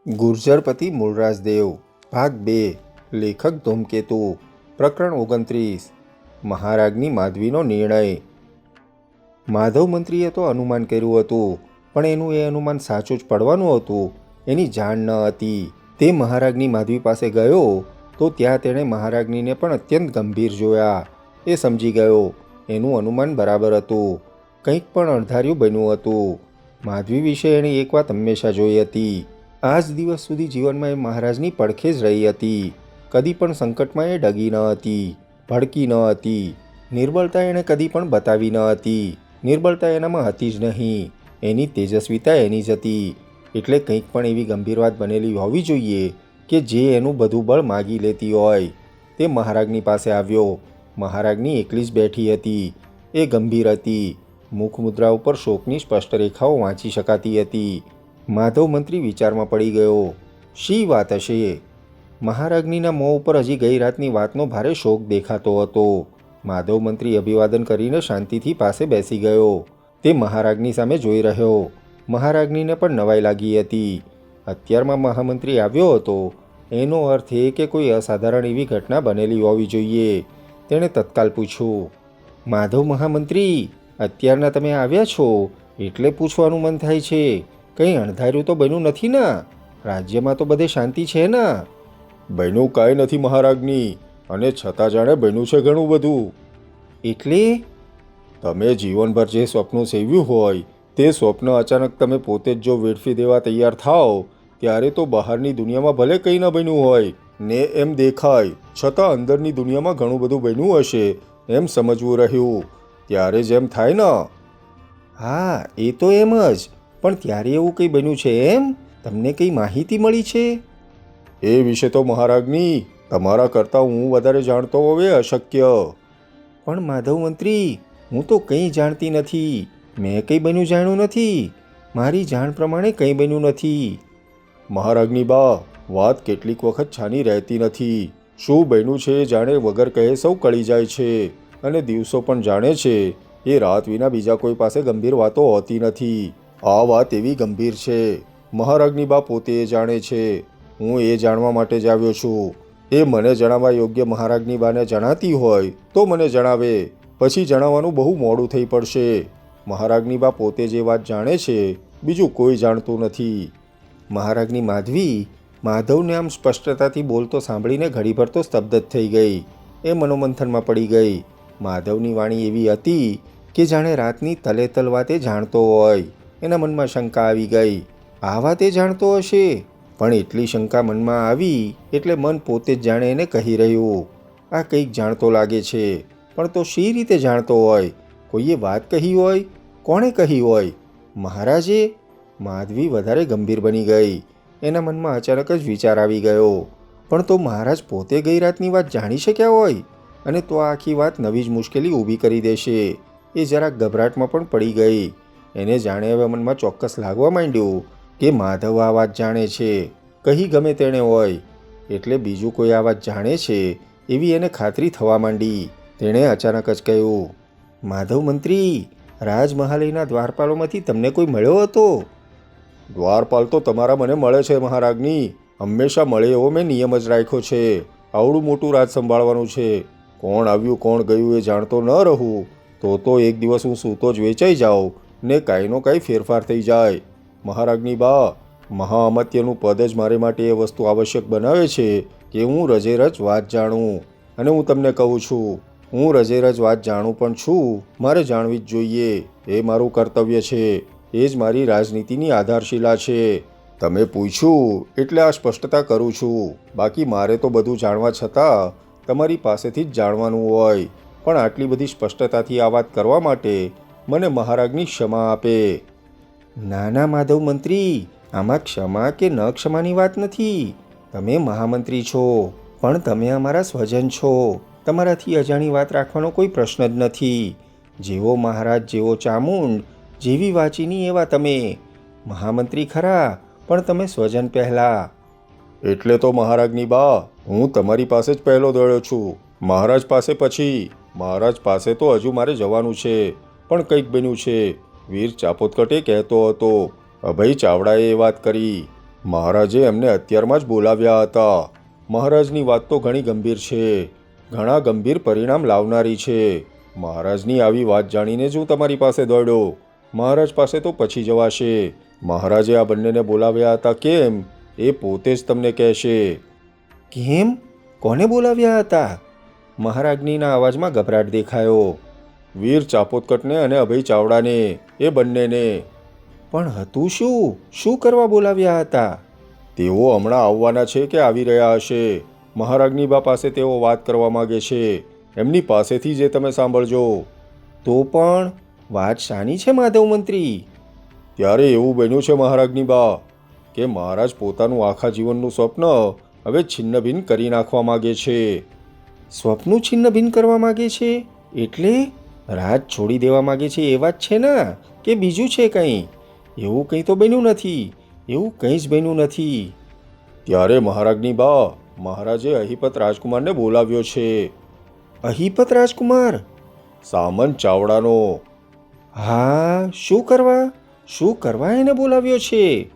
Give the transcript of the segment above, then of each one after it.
ગુર્જરપતિ મૂળરાજદેવ ભાગ 2 લેખક ધૂમકેતુ પ્રકરણ 29 મહારાજની માધવીનો નિર્ણય. માધવ મંત્રીએ તો અનુમાન કર્યું હતું, પણ એનું એ અનુમાન સાચું જ પડવાનું હતું એની જાણ ન હતી. તે મહારાજની માધવી પાસે ગયો તો ત્યાં તેણે મહારાજનીને પણ અત્યંત ગંભીર જોયા. એ સમજી ગયો એનું અનુમાન બરાબર હતું. કંઈક પણ અણધાર્યું બન્યું હતું. માધવી વિશે એણે એક વાત હંમેશા જોઈ હતી. આજ દિવસ સુધી જીવનમાં એ મહારાજની પડખે જ રહી હતી. કદી પણ સંકટમાં એ ડગી ન હતી, ભડકી ન હતી. નિર્બળતા એણે કદી પણ બતાવી ન હતી. નિર્બળતા એનામાં હતી જ નહીં. એની તેજસ્વીતા એની જ હતી. એટલે કંઈક પણ એવી ગંભીર વાત બનેલી હોવી જોઈએ કે જે એનું બધું બળ માગી લેતી હોય. તે મહારાજની પાસે આવ્યો. મહારાજની એકલી જ બેઠી હતી. એ ગંભીર હતી. મુખમુદ્રા ઉપર શોકની સ્પષ્ટ રેખાઓ વાંચી શકાતી હતી. માધવ મંત્રી વિચારમાં પડી ગયો. શી વાત હશે? મહારાજનીના મોં ઉપર હજી ગઈ રાતની વાતનો ભારે શોક દેખાતો હતો. માધવ મંત્રી અભિવાદન કરીને શાંતિથી પાસે બેસી ગયો. તે મહારાજની સામે જોઈ રહ્યો. મહારાજનીને પણ નવાઈ લાગી હતી. અત્યારમાં મહામંત્રી આવ્યો હતો એનો અર્થ એ કે કોઈ અસાધારણ એવી ઘટના બનેલી હોવી જોઈએ. તેણે તત્કાલ પૂછ્યું, માધવ મહામંત્રી, અત્યારના તમે આવ્યા છો એટલે પૂછવાનું મન થાય છે. કંઈ અણધાર્યું તો બન્યું નથી ને? રાજ્યમાં તો બધે શાંતિ છે ને? બન્યું કાંઈ નથી મહારાજની, અને છતાં જાણે બન્યું છે ઘણું બધું. એટલે? તમે જીવનભર જે સ્વપ્ન સેવ્યું હોય તે સ્વપ્ન અચાનક તમે પોતે જ જો વેડફી દેવા તૈયાર થાઓ ત્યારે તો બહારની દુનિયામાં ભલે કંઈ ન બન્યું હોય ને એમ દેખાય, છતાં અંદરની દુનિયામાં ઘણું બધું બન્યું હશે એમ સમજવું રહ્યું. ત્યારે જ એમ થાય ને? હા, એ તો એમ જ. પણ ત્યારે એવું કંઈ બન્યું છે એમ? તમને કંઈ માહિતી મળી છે? એ વિશે તો મહારાજની તમારા કરતાં હું વધારે જાણતો હવે અશક્ય. પણ માધવ મંત્રી, હું તો કંઈ જાણતી નથી. મેં કંઈ બન્યું જાણ્યું નથી. મારી જાણ પ્રમાણે કંઈ બન્યું નથી. મહારાજની બા, વાત કેટલીક વખત છાની રહેતી નથી. શું બન્યું છે જાણે વગર કહે સૌ કળી જાય છે, અને દિવસો પણ જાણે છે એ રાત વિના બીજા કોઈ પાસે ગંભીર વાતો હોતી નથી. આ વાત એવી ગંભીર છે, મહારાજની બા પોતે એ જાણે છે. હું એ જાણવા માટે જ આવ્યો છું. એ મને જણાવવા યોગ્ય મહારાજની બાને જણાતી હોય તો મને જણાવે. પછી જણાવવાનું બહુ મોડું થઈ પડશે. મહારાજની બા પોતે જે વાત જાણે છે બીજું કોઈ જાણતું નથી. મહારાજની માધવી માધવને આમ સ્પષ્ટતાથી બોલતો સાંભળીને ઘડીભર તો સ્તબ્ધ જ થઈ ગઈ. એ મનોમંથનમાં પડી ગઈ. માધવની વાણી એવી હતી કે જાણે રાતની તલેતલ વાતે જાણતો હોય. એના મનમાં શંકા આવી ગઈ. આ વાતે જાણતો હશે? પણ એટલી શંકા મનમાં આવી એટલે મન પોતે જ જાણે એને કહી રહ્યું, આ કંઈક જાણતો લાગે છે. પણ તો શી રીતે જાણતો હોય? કોઈએ વાત કહી હોય? કોણે કહી હોય? મહારાજે? માધવી વધારે ગંભીર બની ગઈ. એના મનમાં અચાનક જ વિચાર આવી ગયો, પણ તો મહારાજ પોતે ગઈ રાતની વાત જાણી શક્યા હોય, અને તો આખી વાત નવી જ મુશ્કેલી ઊભી કરી દેશે. એ જરાક ગભરાટમાં પણ પડી ગઈ. એને જાણે હવે મનમાં ચોક્કસ લાગવા માંડ્યું કે માધવ આ વાત જાણે છે. કહી ગમે તેણે હોય, એટલે બીજું કોઈ આ વાત જાણે છે એવી એને ખાતરી થવા માંડી. તેણે અચાનક જ કહ્યું, માધવ મંત્રી, રાજમહાલયના દ્વારપાલોમાંથી તમને કોઈ મળ્યો હતો? દ્વારપાલ તો તમારા મને મળે છે મહારાજની. હંમેશા મળે એવો મેં નિયમ જ રાખ્યો છે. આવડું મોટું રાજ સંભાળવાનું છે. કોણ આવ્યું કોણ ગયું એ જાણતો ન રહું તો એક દિવસ હું સૂતો જ વેચાઈ જાઉં ને કાંઈનો કાંઈ ફેરફાર થઈ જાય. મહારાજની બા, મહાઅમત્યનું પદ જ મારે માટે એ વસ્તુ આવશ્યક બનાવે છે કે હું રજેરજ વાત જાણું. અને હું તમને કહું છું, હું રજેરજ વાત જાણું પણ છું. મારે જાણવી જ જોઈએ. એ મારું કર્તવ્ય છે. એ જ મારી રાજનીતિની આધારશિલા છે. તમે પૂછ્યું એટલે આ સ્પષ્ટતા કરું છું. બાકી મારે તો બધું જાણવા છતાં તમારી પાસેથી જ જાણવાનું હોય. પણ આટલી બધી સ્પષ્ટતાથી આ વાત કરવા માટે મને મહારાજની ક્ષમા આપે. નાના માધવ મંત્રી, આમાં ક્ષમા કે ન ક્ષમાની વાત નથી. તમે મહામંત્રી છો, પણ તમે અમારા સ્વજન છો. તમારાથી અજાણી વાત રાખવાનો કોઈ પ્રશ્ન જ નથી. જેવો મહારાજ જેવો ચામુંડ, જેવી વાંચીની એવા તમે. મહામંત્રી ખરા, પણ તમે સ્વજન પહેલાં. એટલે તો મહારાજની બા, હું તમારી પાસે જ પહેલો દોડ્યો છું, મહારાજ પાસે પછી. મહારાજ પાસે તો હજુ મારે જવાનું છે, પણ કંઈક બન્યું છે. વીર ચાપોતકટે કહેતો હતો, અભય ચાવડાએ એ વાત કરી. મહારાજે એમને અત્યારમાં જ બોલાવ્યા હતા. મહારાજની વાત તો ઘણી ગંભીર છે, ઘણા ગંભીર પરિણામ લાવનારી છે. મહારાજની આવી વાત જાણીને જ હું તમારી પાસે દોડ્યો. મહારાજ પાસે તો પછી જવાશે. મહારાજે આ બંનેને બોલાવ્યા હતા કેમ, એ પોતે જ તમને કહેશે. કેમ? કોને બોલાવ્યા હતા? મહારાજ્ઞીના અવાજમાં ગભરાટ દેખાયો. વીર ચાપોદકટને અને અભય ચાવડાને, એ બંનેને. પણ હતું શું? શું કરવા બોલાવ્યા હતા? તેઓ હમણાં આવવાના છે કે આવી રહ્યા હશે. મહારાજની બા પાસે તેઓ વાત કરવા માગે છે. એમની પાસેથી જે તમે સાંભળજો. તો પણ વાત શાની છે માધવ મંત્રી? ત્યારે એવું બન્યું છે મહારાજની બા કે મહારાજ પોતાનું આખા જીવનનું સ્વપ્ન હવે છિન્નભિન્ન કરી નાખવા માગે છે. સ્વપ્નું છિન્ન ભિન્ન કરવા માગે છે? એટલે રાજ છોડી દેવા માગે છે એ વાત છે ને, કે બીજું છે કંઈ? એવું કંઈ તો બન્યું નથી. એવું કંઈ જ બન્યું નથી. ત્યારે મહારાજની બા, મહારાજે અહિપત રાજકુમારને બોલાવ્યો છે. અહિપત રાજકુમાર? સામંત ચાવડાનો. હા, શું કરવા? શું કરવા એને બોલાવ્યો છે?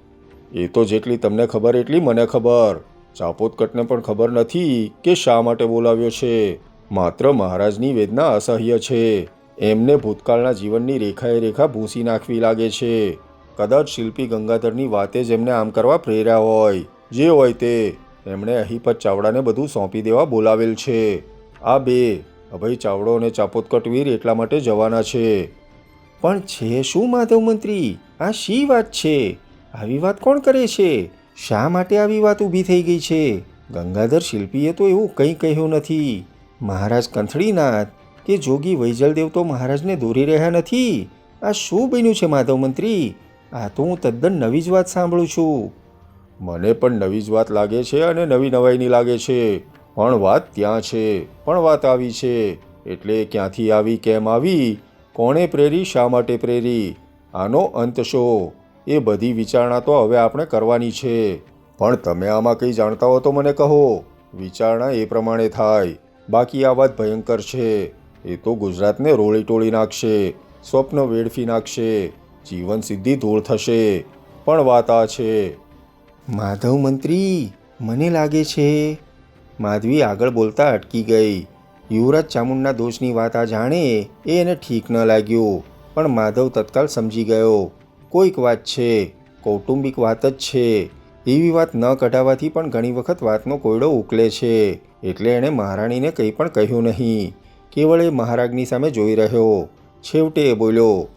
એ તો જેટલી તમને ખબર એટલી મને ખબર. ચાપોદકટને પણ ખબર નથી કે શા માટે બોલાવ્યો છે. માત્ર મહારાજની વેદના અસહ્ય છે. એમને ભૂતકાળના જીવનની રેખાએ રેખા ભૂંસી નાખવી લાગે છે. કદાચ શિલ્પી ગંગાધરની વાતે જ એમને આમ કરવા પ્રેર્યા હોય. જે હોય તે, એમણે અહિપત ચાવડાને બધું સોંપી દેવા બોલાવેલ છે. આ બે, અભય ચાવડો અને ચાપોદકટ વીર એટલા માટે જવાના છે. પણ છે શું માધવ મંત્રી? આ શી વાત છે? આવી વાત કોણ કરે છે? શા માટે આવી વાત ઊભી થઈ ગઈ છે? ગંગાધર શિલ્પીએ તો એવું કંઈ કહ્યું નથી. મહારાજ કંથળીનાથ કે જોગી વૈજલદેવ તો મહારાજને દોરી રહ્યા નથી. આ શું બન્યું છે માધવ મંત્રી? આ તો હું તદ્દન નવી જ વાત સાંભળું છું. મને પણ નવી જ વાત લાગે છે અને નવી નવાઈની લાગે છે. પણ વાત ત્યાં છે, પણ વાત આવી છે. એટલે ક્યાંથી આવી, કેમ આવી, કોણે પ્રેરી, શા માટે પ્રેરી, આનો અંત શો, એ બધી વિચારણા તો હવે આપણે કરવાની છે. પણ તમે આમાં કંઈ જાણતા હો તો મને કહો. વિચારણા એ પ્રમાણે થાય. બાકી આ વાત ભયંકર છે. એ તો ગુજરાતને રોળી ટોળી નાખશે, સ્વપ્ન વેડફી નાખશે, જીવન સીધી ધૂળ થશે. પણ વાત આ છે. માધવ મંત્રી, મને લાગે છે. માધવી આગળ બોલતા અટકી ગઈ. યુવરાજ ચામુંડના દોષની વાત આ જાણે એ એને ઠીક ન લાગ્યું. પણ માધવ તત્કાલ સમજી ગયો. કોઈક વાત છે, કૌટુંબિક વાત જ છે. એવી વાત ન કઢાવવાથી પણ ઘણી વખત વાતનો કોયડો ઉકલે છે. એટલે એણે મહારાણીને કંઈ પણ કહ્યું નહીં. કેવળ એ મહારાજની સામે જોઈ રહ્યો. છેવટે એ બોલ્યો,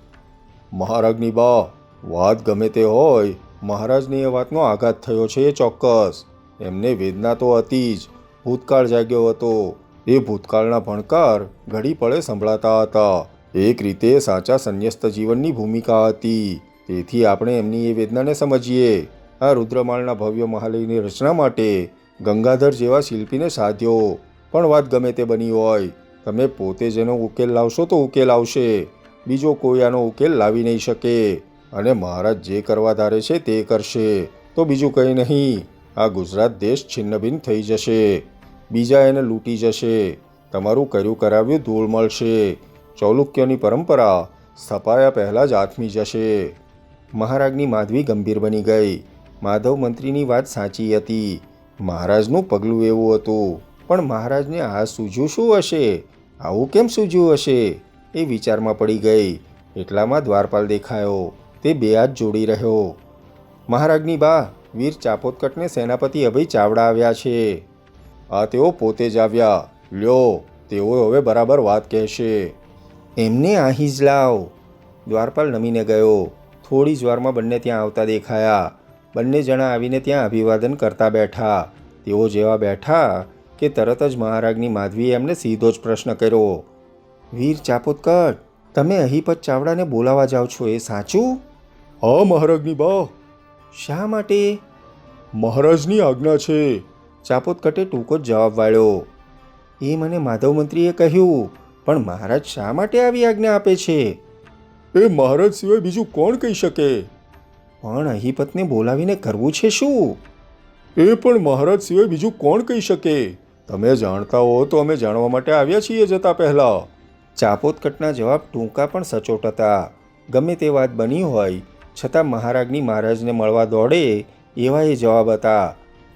મહારાજની બા, વાત ગમે તે હોય, મહારાજને એ વાતનો આઘાત થયો છે એ ચોક્કસ. એમને વેદના તો હતી જ, ભૂતકાળ જાગ્યો હતો. એ ભૂતકાળના ભણકાર ઘડી પળે સંભળાતા હતા. એક રીતે સાચા સંન્યસ્ત જીવનની ભૂમિકા હતી. તેથી આપણે એમની એ વેદનાને સમજીએ. આ રુદ્રમાળના ભવ્ય મહાલયની રચના માટે ગંગાધર જેવા શિલ્પીને સાધ્યો. પણ વાત ગમે તે બની હોય, તમે પોતે જેનો ઉકેલ લાવશો તો ઉકેલ આવશે. બીજો કોઈ આનો ઉકેલ લાવી નહીં શકે. અને મહારાજ જે કરવા ધારે છે તે કરશે. તો બીજું કંઈ નહીં. આ ગુજરાત દેશ છિન્નભિન્ન થઈ જશે. બીજા એને લૂંટી જશે. તમારું કર્યું કરાવ્યું ધૂળ મળશે. ચૌલુક્યોની પરંપરા સ્થપાયા પહેલાં જ આથમી જશે. મહારાજની માધવી ગંભીર બની ગઈ. માધવ મંત્રીની વાત સાચી હતી. મહારાજનું પગલું એવું હતું. પણ મહારાજને આ સૂઝ્યું શું હશે? આવું કેમ સૂઝ્યું હશે? એ વિચારમાં પડી ગઈ. એટલામાં દ્વારપાલ દેખાયો. તે બે હાથ જોડી રહ્યો. મહારાજની બા, વીર ચાપોદકટને સેનાપતિ અભય ચાવડા આવ્યા છે. આ તેઓ પોતે જ આવ્યા. લ્યો, તેઓ હવે બરાબર વાત કહેશે. એમને અહીં જ લાવ. દ્વારપાલ નમીને ગયો. થોડી જ વારમાં બંને ત્યાં આવતા દેખાયા. બંને જણા આવીને ત્યાં અભિવાદન કરતા બેઠા. તેઓ જેવા બેઠા કે તરત જ મહારાજની માધવીએ એમને સીધો જ પ્રશ્ન કર્યો. વીર ચાપોદકટ, તમે અહિપત ચાવડાને બોલાવા જાઓ છો, એ સાચું? હા મહારાજની બા. શા માટે? મહારાજની આજ્ઞા છે. ચાપોદકટે ટૂંકો જ જવાબ વાળ્યો. એ મને માધવ મંત્રીએ કહ્યું, પણ મહારાજ શા માટે આવી આજ્ઞા આપે છે? એ મહારાજ સિવાય બીજું કોણ કહી શકે? પણ અહિપતને બોલાવીને કરવું છે શું? એ પણ મહારાજ સિવાય બીજું કોણ કહી શકે? તમે જાણતા હો તો અમે જાણવા માટે આવ્યા છીએ જતા પહેલા. ચાપોદકટના જવાબ ટૂંકા પણ સચોટ હતા. ગમે તે વાત બની હોય છતાં મહારાજની મહારાજને મળવા દોડે એવા એ જવાબ હતા.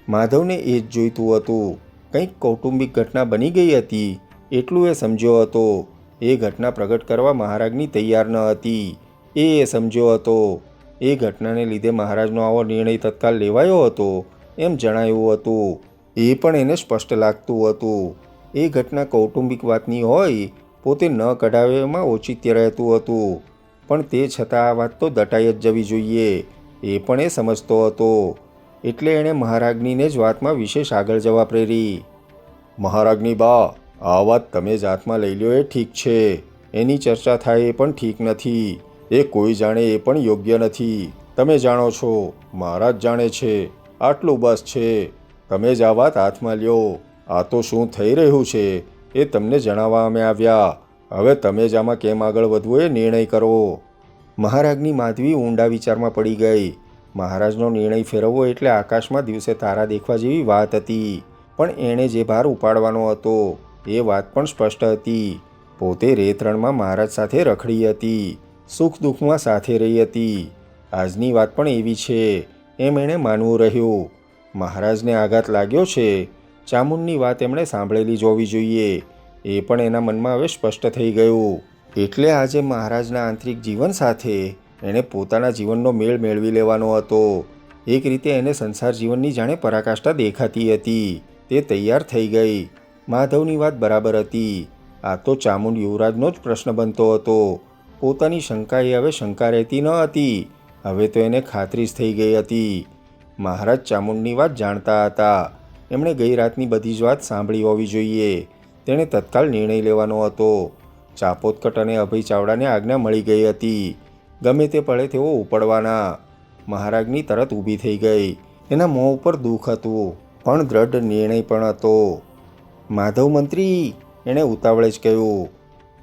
માધવને એ જ જોઈતું હતું. કંઈક કૌટુંબિક ઘટના બની ગઈ હતી એટલું એ સમજ્યો હતો. એ ઘટના પ્રગટ કરવા મહારાજની તૈયાર ન હતી એ સમજ્યો હતો. એ ઘટનાને લીધે મહારાજનો આવો નિર્ણય તત્કાલ લેવાયો હતો એમ જણાયું હતું. એ પણ એને સ્પષ્ટ લાગતું હતું. એ ઘટના કૌટુંબિક વાતની હોય, પોતે ન કઢાવે એમાં ઔચિત્ય રહેતું હતું. પણ તે છતાં આ વાત તો દટાઈ જ જવી જોઈએ એ પણ એ સમજતો હતો. એટલે એણે મહારાજનીને જ વાતમાં વિશેષ આગળ જવા પ્રેરી. મહારાજની બા, આ વાત તમે જ હાથમાં લઈ લ્યો એ ઠીક છે. એની ચર્ચા થાય એ પણ ઠીક નથી. એ કોઈ જાણે એ પણ યોગ્ય નથી. તમે જાણો છો, મહારાજ જાણે છે. આટલું બસ છે. તમે જ આ વાત હાથમાં લ્યો. આ તો શું થઈ રહ્યું છે એ તમને જણાવવા અમે આવ્યા. હવે તમે જ આમાં કેમ આગળ વધવું એ નિર્ણય કરો. મહારાજની માધવી ઊંડા વિચારમાં પડી ગઈ. મહારાજનો નિર્ણય ફેરવવો એટલે આકાશમાં દિવસે તારા દેખવા જેવી વાત હતી. પણ એણે જે ભાર ઉપાડવાનો હતો એ વાત પણ સ્પષ્ટ હતી. પોતે રેતરણમાં મહારાજ સાથે રખડી હતી, સુખ દુઃખમાં સાથે રહી હતી. આજની વાત પણ એવી છે એમ એણે માનવું રહ્યું. મહારાજને આઘાત લાગ્યો છે, ચામુંડની વાત એમણે સાંભળેલી જ હોવી જોઈએ એ પણ એના મનમાં હવે સ્પષ્ટ થઈ ગયું. એટલે આજે મહારાજના આંતરિક જીવન સાથે એણે પોતાના જીવનનો મેળ મેળવી લેવાનો હતો. એક રીતે એને સંસાર જીવનની જાણે પરાકાષ્ઠા દેખાતી હતી. તે તૈયાર થઈ ગઈ. માધવની વાત બરાબર હતી. આ તો ચામુંડ યુવરાજનો જ પ્રશ્ન બનતો હતો. પોતાની શંકા એ હવે શંકા રહેતી ન હતી. હવે તો એને ખાતરી જ થઈ ગઈ હતી. મહારાજ ચામુંડની વાત જાણતા હતા. એમણે ગઈ રાતની બધી જ વાત સાંભળી હોવી જોઈએ. તેણે તત્કાલ નિર્ણય લેવાનો હતો. ચાપોદકટ અને અભય ચાવડાને આજ્ઞા મળી ગઈ હતી. ગમે તે પડે તેઓ ઉપડવાના. મહારાજની તરત ઊભી થઈ ગઈ. એના મોં ઉપર દુઃખ હતું, પણ દ્રઢ નિર્ણય પણ હતો. માધવ મંત્રી, એણે ઉતાવળે જ કહ્યું,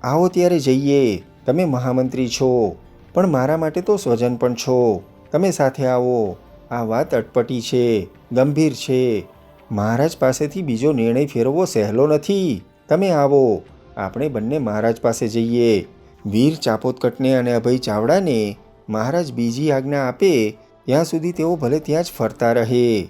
આવો ત્યારે જઈએ. તમે મહામંત્રી છો, પણ મારા માટે તો સ્વજન પણ છો. તમે સાથે આવો. આ વાત અટપટી છે, ગંભીર છે. મહારાજ પાસેથી બીજો નિર્ણય ફેરવવો સહેલો નથી. તમે આવો, આપણે બંને મહારાજ પાસે જઈએ. વીર ચાપોદકટને અને અભય ચાવડાને મહારાજ બીજી આજ્ઞા આપે ત્યાં સુધી તેઓ ભલે ત્યાં જ ફરતા રહે.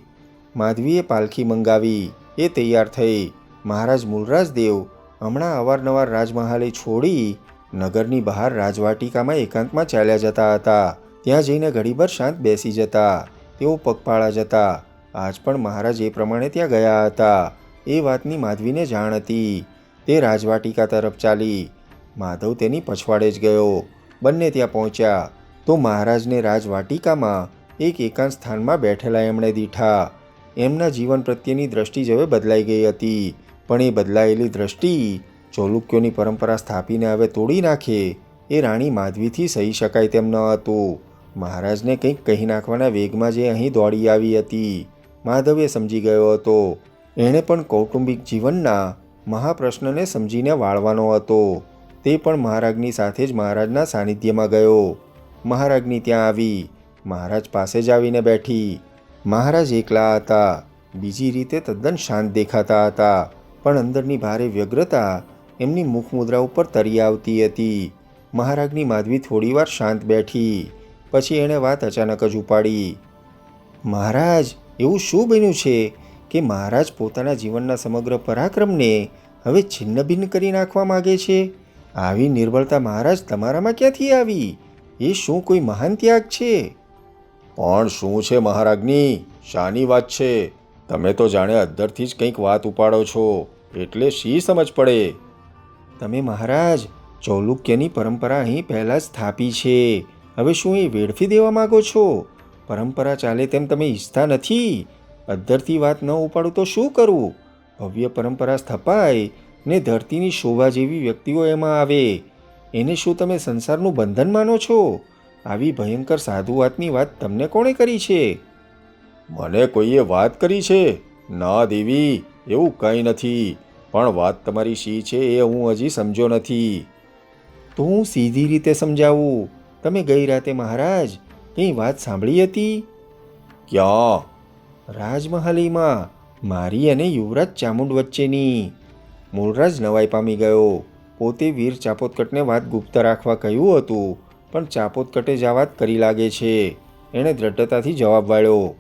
માધવીએ પાલખી મંગાવી. એ તૈયાર થઈ. મહારાજ મૂળરાજદેવ હમણાં અવારનવાર રાજમહાલે છોડી નગરની બહાર રાજવાટિકામાં એકાંતમાં ચાલ્યા જતા હતા. ત્યાં જઈને ઘડીભર શાંત બેસી જતા. તેઓ પગપાળા જતા. આજ પણ મહારાજ એ પ્રમાણે ત્યાં ગયા હતા. એ વાતની માધવીને જાણ હતી. તે રાજવાટિકા તરફ ચાલી. માધવ તેની પછવાડે જ ગયો. બંને ત્યાં પહોંચ્યા તો મહારાજને રાજવાટિકામાં એક એકાંત સ્થાનમાં બેઠેલા એમણે દીઠા. એમના જીવન પ્રત્યેની દ્રષ્ટિ જ હવે બદલાઈ ગઈ હતી. પણ એ બદલાયેલી દ્રષ્ટિ ચોલુક્યોની પરંપરા સ્થાપીને હવે તોડી નાખે એ રાણી માધવીથી સહી શકાય તેમ ન હતું. મહારાજને કંઈક કહી નાખવાના વેગમાં જે અહીં દોડી આવી હતી. માધવે સમજી ગયો હતો. એણે પણ કૌટુંબિક જીવનના મહાપ્રશ્નને સમજીને વાળવાનો હતો. તે પણ મહારાજની સાથે જ મહારાજના સાનિધ્યમાં ગયો. મહારાજની ત્યાં આવી. મહારાજ પાસે જ આવીને બેઠી. મહારાજ એકલા હતા. બીજી રીતે તદ્દન શાંત દેખાતા હતા, પણ અંદરની ભારે વ્યગ્રતા એમની મુખમુદ્રા ઉપર તરી આવતી હતી. મહારાજની માધવી થોડીવાર શાંત બેઠી. પછી એણે વાત અચાનક જ ઉપાડી. મહારાજ, એવું શું બન્યું છે કે મહારાજ પોતાના જીવનના સમગ્ર પરાક્રમને હવે છિન્ન ભિન્ન કરી નાખવા માગે છે? આવી નિર્બળતા મહારાજ તમારામાં ક્યાંથી આવી? એ શું કોઈ મહાન ત્યાગ છે? પણ શું છે મહારાજની? શાની વાત છે? તમે તો જાણે અદ્ધરથી જ કંઈક વાત ઉપાડો છો, એટલે શી સમજ પડે? તમે મહારાજ ચૌલુક્યની પરંપરા અહીં પહેલાં જ સ્થાપી છે. હવે શું એ વેડફી દેવા માગો છો? પરંપરા ચાલે તેમ તમે ઈચ્છતા નથી? અદ્ધરથી વાત ન ઉપાડું તો શું કરું? ભવ્ય પરંપરા સ્થપાય ને ધરતીની શોભા જેવી વ્યક્તિઓ એમાં આવે. એને શું તમે સંસારનું બંધન માનો છો? આવી ભયંકર સાધુ વાતની વાત તમને કોણે કરી છે? મને કોઈએ વાત કરી છે? ના દેવી, એવું કંઈ નથી. પણ વાત તમારી શી છે એ હું હજી સમજ્યો નથી. તો હું સીધી રીતે સમજાવું. તમે ગઈ રાતે મહારાજ કંઈ વાત સાંભળી હતી? ક્યાં? રાજમહાલીમાં, મારી અને યુવરાજ ચામુંડ વચ્ચેની. મૂળરાજ નવાઈ પામી ગયો. પોતે વીર ચાપોદકટને વાત ગુપ્ત રાખવા કહ્યું હતું, પણ ચાપોદકટે જ આ વાત કરી લાગે છે. એણે દ્રઢતાથી જવાબ વાળ્યો.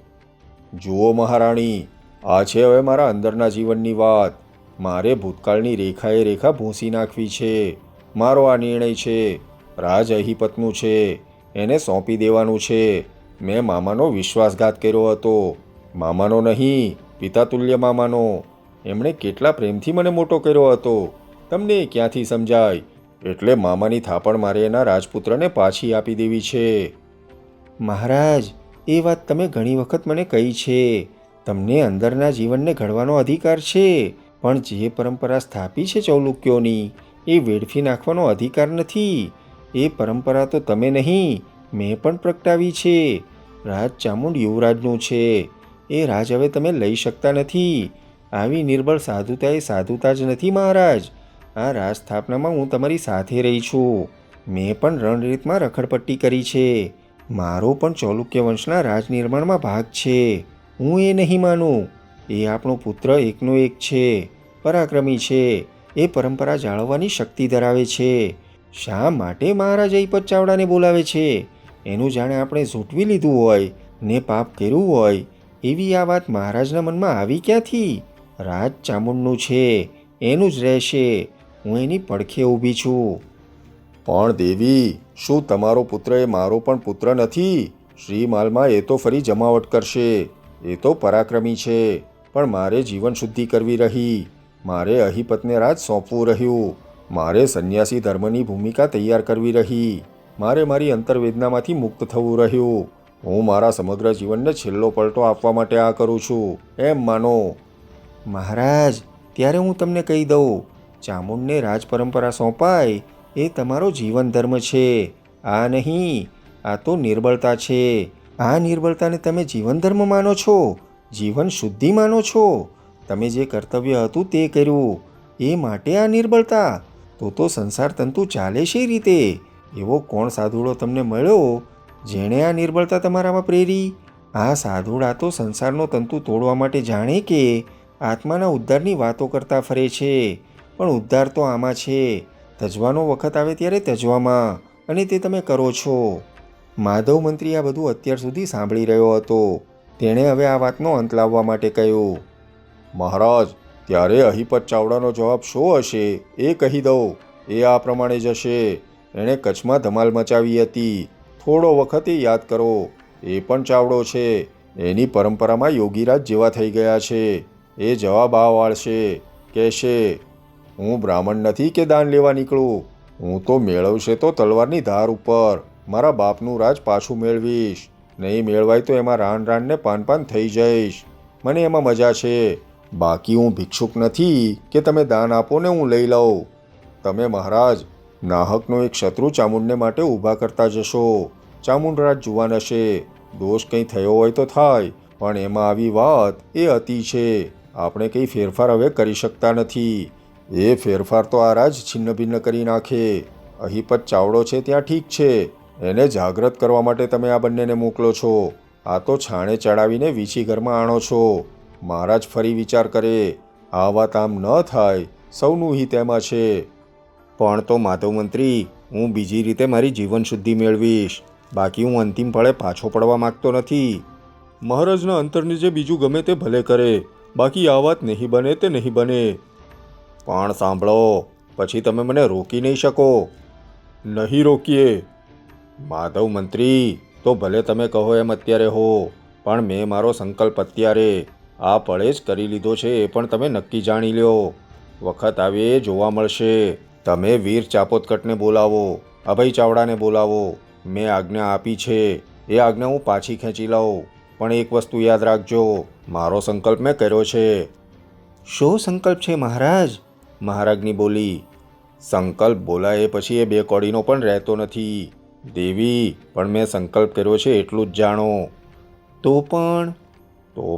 જુઓ મહારાણી, આ છે હવે મારા અંદરના જીવનની વાત. મારે ભૂતકાળની રેખાએ રેખા ભૂંસી નાખવી છે. મારો આ નિર્ણય છે. રાજ અહીપતનું છે, એને સોંપી દેવાનું છે. મેં મામાનો વિશ્વાસઘાત કર્યો હતો. મામાનો નહીં, પિતાતુલ્ય મામાનો. એમણે કેટલા પ્રેમથી મને મોટો કર્યો હતો, તમને ક્યાંથી સમજાય. એટલે મામાની થાપણ મારે એના રાજપુત્રને પાછી આપી દેવી છે. મહારાજ, એ વાત તમે ઘણી વખત મને કહી છે. તમને અંદરના જીવનને ઘડવાનો અધિકાર છે, પણ જે પરંપરા સ્થાપી છે ચૌલુક્યોની, એ વેડફી નાખવાનો અધિકાર નથી. એ પરંપરા તો તમે નહીં, મેં પણ પ્રગટાવી છે. રાજ ચામુંડ યુવરાજનું છે. એ રાજ હવે તમે લઈ શકતા નથી. આવી નિર્બળ સાધુતા એ સાધુતા જ નથી મહારાજ. આ રાજ સ્થાપનામાં હું તમારી સાથે રહી છું. મેં પણ રણરીતમાં રખડપટ્ટી કરી છે. મારો પણ ચૌલુક્ય વંશના રાજનિર્માણમાં ભાગ છે. હું એ નહીં માનું. એ આપણો પુત્ર એકનો એક છે, પરાક્રમી છે. એ પરંપરા જાળવવાની શક્તિ ધરાવે છે. શા માટે મહારાજ અહીપત ચાવડાને બોલાવે છે? એનું જાણે આપણે ઝૂંટવી લીધું હોય ને પાપ કર્યું હોય એવી આ વાત મહારાજના મનમાં આવી ક્યાંથી? રાજ ચામુંડનું છે, એનું જ રહેશે. હું એની પડખે ઊભી છું. પણ દેવી, શું તમારો પુત્ર એ મારો પણ પુત્ર નથી? શ્રીમાલમાં એ તો ફરી જમાવટ કરશે. એ તો પરાક્રમી છે, પણ મારે જીવન શુદ્ધિ કરવી રહી. મારે અહીપતને રાજ સોંપવું રહ્યું. મારે સંન્યાસી ધર્મની ભૂમિકા તૈયાર કરવી રહી. મારે મારી અંતર્વેદનામાંથી મુક્ત થવું રહ્યું. હું મારા સમગ્ર જીવનને છેલ્લો પલટો આપવા માટે આ કરું છું, એમ માનો. મહારાજ, ત્યારે હું તમને કહી દઉં, ચામુંડને રાજ પરંપરા સોંપાય એ તમારો જીવન ધર્મ છે. આ નહીં, આ તો નિર્બળતા છે. આ નિર્બળતાને તમે જીવન ધર્મ માનો છો, જીવન શુદ્ધિ માનો છો. તમે જે કર્તવ્ય હતું તે કર્યું, એ માટે આ નિર્બળતા. તો સંસાર તંતુ ચાલે છે રીતે. એવો કોણ સાધુડો તમને મળ્યો જેણે આ નિર્બળતા તમારામાં પ્રેરી? આ સાધુડા તો સંસારનો તંતુ તોડવા માટે જાણે કે આત્માના ઉદ્ધારની વાતો કરતા ફરે છે. પણ ઉદ્ધાર તો આમાં છે. તજવાનો વખત આવે ત્યારે તજવામાં, અને તે તમે કરો છો. માધવ મંત્રી આ બધું અત્યાર સુધી સાંભળી રહ્યો હતો. તેણે હવે આ વાતનો અંત લાવવા માટે કહ્યું. મહારાજ, ત્યારે અહીપત ચાવડાનો જવાબ શું હશે એ કહી દઉં. એ આ પ્રમાણે જશે. એણે કચ્છમાં ધમાલ મચાવી હતી. થોડો વખત એ યાદ કરો. એ પણ ચાવડો છે. એની પરંપરામાં યોગીરાજ જેવા થઈ ગયા છે. એ જવાબ આ વાળશે, કહેશે, હું બ્રાહ્મણ નથી કે દાન લેવા નીકળું. હું તો મેળવશે તો તલવારની ધાર ઉપર. મારા બાપનું રાજ પાછું મેળવીશ. નહીં મેળવાય તો એમાં રાન રાનને પાન પાન થઈ જઈશ. મને એમાં મજા છે. બાકી હું ભિક્ષુક નથી કે તમે દાન આપો ને હું લઈ લઉં. તમે મહારાજ નાહકનો એક શત્રુ ચામુંડને માટે ઊભા કરતા જશો. ચામુંડ રાજ જુવાન હશે. દોષ કંઈ થયો હોય તો થાય, પણ એમાં આવી વાત એ અતિ છે. આપણે કંઈ ફેરફાર હવે કરી શકતા નથી. એ ફેરફાર તો આ રાજ છિન્ન ભિન્ન કરી નાખે. અહીપત ચાવડો છે ત્યાં ઠીક છે, એને જાગૃત કરવા માટે તમે આ બંનેને મોકલો છો. આ તો છાણે ચડાવીને વીછી ઘરમાં આણો છો. મહારાજ ફરી વિચાર કરે. આ વાત આમ ન થાય. સૌનું હિત એમાં છે. પણ તો માધવ મંત્રી, હું બીજી રીતે મારી જીવન શુદ્ધિ મેળવીશ. બાકી હું અંતિમ પળે પાછો પડવા માગતો નથી. મહારાજના અંતરને જે બીજું ગમે તે ભલે કરે, બાકી આ વાત નહીં બને તે નહીં બને. પણ સાંભળો, પછી તમે મને રોકી નહીં શકો. નહીં રોકીએ. માધવ મંત્રી, તો ભલે તમે કહો એમ અત્યારે હો, પણ મેં મારો સંકલ્પ અત્યારે આ પળે જ કરી લીધો છે. એ પણ તમે નક્કી જાણી લ્યો. વખત આવે એ જોવા મળશે. તમે વીર ચાપોદકટને બોલાવો, અભય ચાવડાને બોલાવો. મેં આજ્ઞા આપી છે, એ આજ્ઞા હું પાછી ખેંચી લઉં. પણ એક વસ્તુ યાદ રાખજો, મારો સંકલ્પ મેં કર્યો છે. શો સંકલ્પ છે મહારાજ? મહારાજની બોલી. સંકલ્પ બોલાય પછી એ બે કોડીનો પણ રહેતો નથી. દેવી, પણ મેં સંકલ્પ કર્યો છે એટલું જ જાણો. તો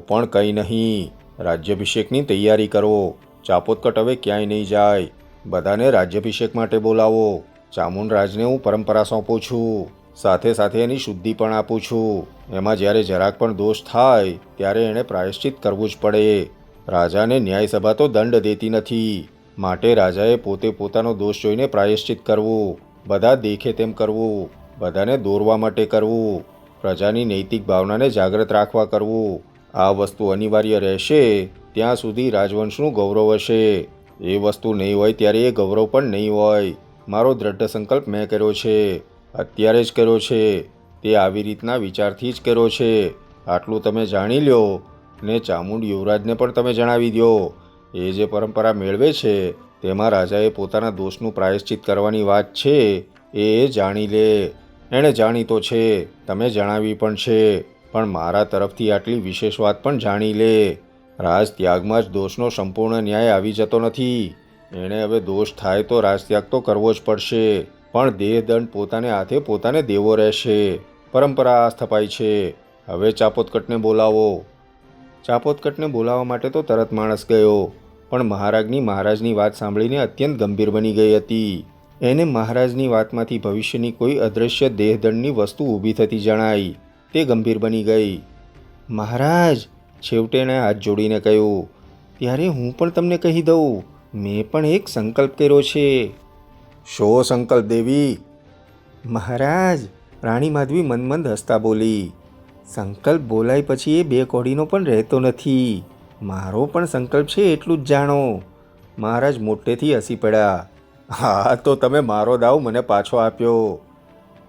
પણ કંઈ નહીં. રાજ્યાભિષેકની તૈયારી કરો. ચાપોદકટ હવે ક્યાંય નહીં જાય. બધાને રાજ્યાભિષેક માટે બોલાવો. ચામુંડ રાજને હું પરંપરા સોંપું છું. સાથે સાથે એની શુદ્ધિ પણ આપું છું. એમાં જ્યારે જરાક પણ દોષ થાય ત્યારે એણે પ્રાયશ્ચિત કરવું જ પડે. રાજાને ન્યાયસભા તો દંડ દેતી નથી. માટે રાજાએ પોતે પોતાનો દોષ જોઈને પ્રાયશ્ચિત કરવું. બધા દેખે તેમ કરવું. બધાને દોરવા માટે કરવું. પ્રજાની નૈતિક ભાવનાને જાગૃત રાખવા કરવું. આ વસ્તુ અનિવાર્ય રહેશે ત્યાં સુધી રાજવંશનું ગૌરવ હશે. એ વસ્તુ નહીં હોય ત્યારે એ ગૌરવ પણ નહીં હોય. મારો દ્રઢ સંકલ્પ મેં કર્યો છે, અત્યારે જ કર્યો છે. તે આવી રીતના વિચારથી જ કર્યો છે. આટલું તમે જાણી લ્યો ને ચામુંડ યુવરાજને પણ તમે જણાવી દો. એ જે પરંપરા મેળવે છે તેમાં રાજાએ પોતાના દોષનું પ્રાયશ્ચિત કરવાની વાત છે એ જાણી લે. એણે જાણી તો છે, તમે જણાવી પણ છે, પણ મારા તરફથી આટલી વિશેષ વાત પણ જાણી લે. રાજત્યાગમાં જ દોષનો સંપૂર્ણ ન્યાય આવી જતો નથી. એણે હવે દોષ થાય તો રાજત્યાગ તો કરવો જ પડશે, પણ દેહદંડ પોતાને હાથે પોતાને દેવો રહેશે. પરંપરા આ સ્થપાઈ છે. હવે ચાપોતકટને બોલાવો. ચાપોતકટને બોલાવવા માટે તો તરત માણસ ગયો, પણ મહારાજની મહારાજની વાત સાંભળીને અત્યંત ગંભીર બની ગઈ હતી. એને મહારાજની વાતમાંથી ભવિષ્યની કોઈ અદૃશ્ય દેહદંડની વસ્તુ ઊભી થતી જણાઈ. તે ગંભીર બની ગઈ. મહારાજ, છેવટે એણે હાથ જોડીને કહ્યું, ત્યારે હું પણ તમને કહી દઉં, મેં પણ એક સંકલ્પ કર્યો છે. શો સંકલ્પ દેવી? મહારાજ, રાણી માધવી મંદ હસતા બોલી, સંકલ્પ બોલાય પછી એ બે કોડીનો પણ રહેતો નથી. મારો પણ સંકલ્પ છે એટલું જ જાણો. મહારાજ મોટેથી હસી પડ્યા. હા, તો તમે મારો દાવ મને પાછો આપ્યો.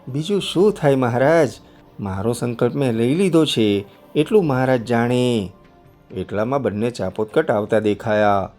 બીજું શું થાય મહારાજ, મારો સંકલ્પ મેં લઈ લીધો છે એટલું મહારાજ જાણે. એટલામાં બંને ચાપોતકટ આવતા દેખાયા.